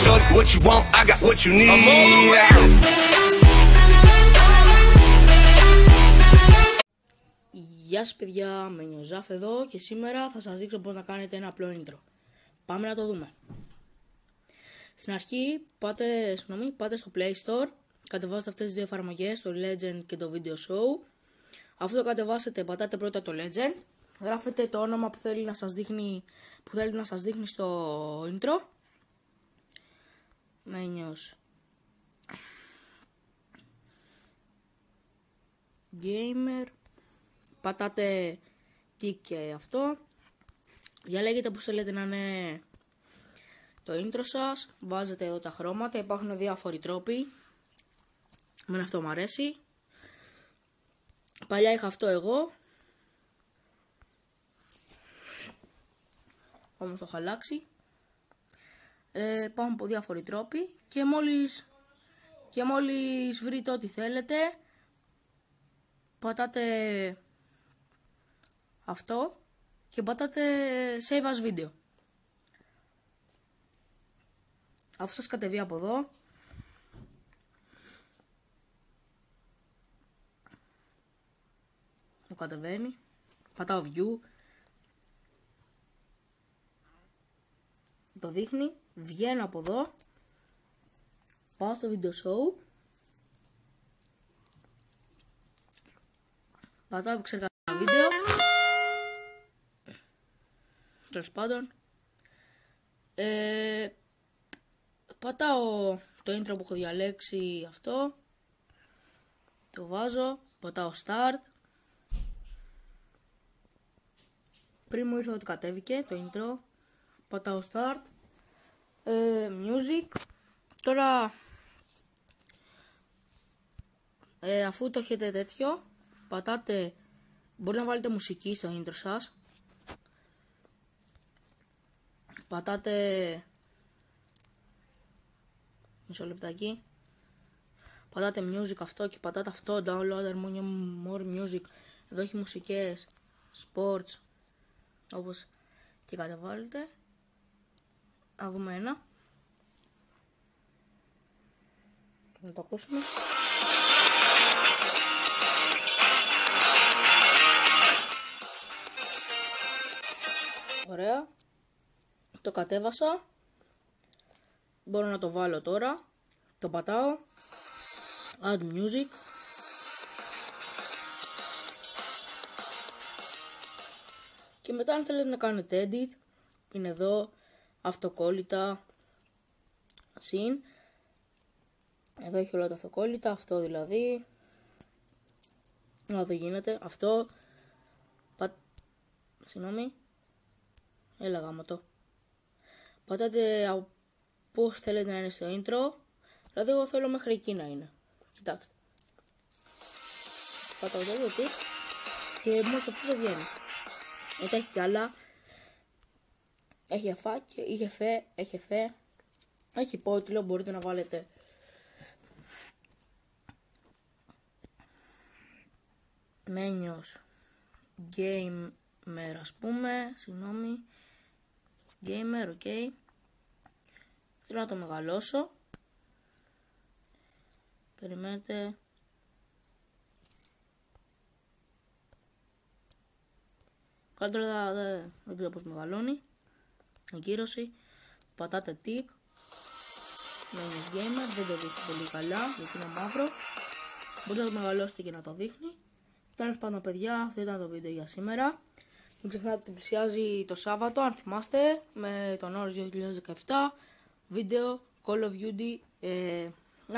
shorty, what you want, I got what you need. Γεια σας παιδιά, Μενιοζάφ εδώ και σήμερα θα σας δείξω πώς να κάνετε ένα απλό intro. Πάμε να το δούμε. Στην αρχή πάτε στο Play Store, κατεβάζετε αυτές τις δύο εφαρμογές, το Legend και το Video Show. Αφού το κατεβάσετε, πατάτε πρώτα το Legend, γράφετε το όνομα που θέλει να σας δείχνει στο intro. Μένιος Gamer. Πατάτε tick και αυτό. Διαλέγετε που θέλετε να είναι το intro σας. Βάζετε εδώ τα χρώματα. Υπάρχουν διάφοροι τρόποι. Εμένα αυτό μου αρέσει. Παλιά είχα αυτό εγώ, όμως το έχω αλλάξει. Υπάρχουν από διάφοροι τρόποι. Και μόλις βρείτε ό,τι θέλετε, πατάτε αυτό και πατάτε save as video. Αφού σας κατεβεί από εδώ, το κατεβαίνει, πατάω view, το δείχνει, βγαίνω από εδώ, πάω στο video show, πατάω επεξεργασία βίντεο. Τέλος πάντων, πατάω το intro που έχω διαλέξει, αυτό, το βάζω, πατάω start. Πριν μου ήρθε ότι κατέβηκε το intro, πατάω start, music. Τώρα, αφού το έχετε τέτοιο, πατάτε, μπορείτε να βάλετε μουσική στο intro σας. Πατάτε, μισό λεπτάκι, πατάτε music αυτό και πατάτε αυτό, download more music. Εδώ έχει μουσικές, sports, όπως και κατεβάλλετε. Να δούμε ένα, να το ακούσουμε. Ωραία. Το κατέβασα. Μπορώ να το βάλω τώρα. Το πατάω. Add music. Και μετά αν θέλετε να κάνετε edit, είναι εδώ αυτοκόλλητα συν. Εδώ έχει όλα τα αυτοκόλλητα. Αυτό δηλαδή. Δεν γίνεται. Αυτό. Συγγνώμη. Έλα γάμο το. Πατάτε από πού θέλετε να είναι στο intro. Δηλαδή εγώ θέλω μέχρι εκεί να είναι. Κοιτάξτε. Πατάω το εδώ και μόλις αυτό δεν βγαίνει. Μετά έχει κι άλλα. Έχει εφάκι, έχει εφέ. Έχει υπότιτλο, μπορείτε να βάλετε. Μένιος Gamer, ας πούμε. Συγγνώμη. Gamer, ok. Θέλω να το μεγαλώσω. Περιμένετε. Καλύτερα δεν ξέρω πώς μεγαλώνει. Εγκύρωση. Πατάτε tick. Μένιος Gamer. Δεν το δείχνει πολύ καλά γιατί είναι μαύρο. Μπορείτε να το μεγαλώσετε και να το δείχνει. Τέλος πάντων παιδιά, αυτό ήταν το βίντεο για σήμερα. Μην ξεχνάτε ότι πλησιάζει το Σάββατο, αν θυμάστε, με τον όρο 2017, βίντεο Call of Duty.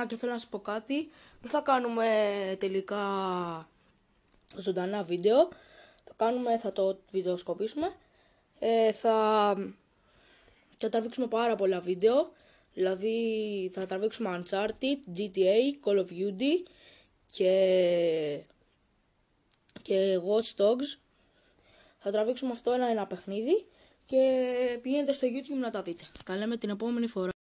Και θέλω να σας πω κάτι, δεν θα κάνουμε τελικά ζωντανά βίντεο, θα το βιντεοσκοπήσουμε, θα τραβήξουμε πάρα πολλά βίντεο, δηλαδή θα τραβήξουμε Uncharted, GTA, Call of Duty και Watch Dogs. Θα τραβήξουμε αυτό ένα παιχνίδι και πηγαίνετε στο YouTube να τα δείτε. Τα λέμε την επόμενη φορά.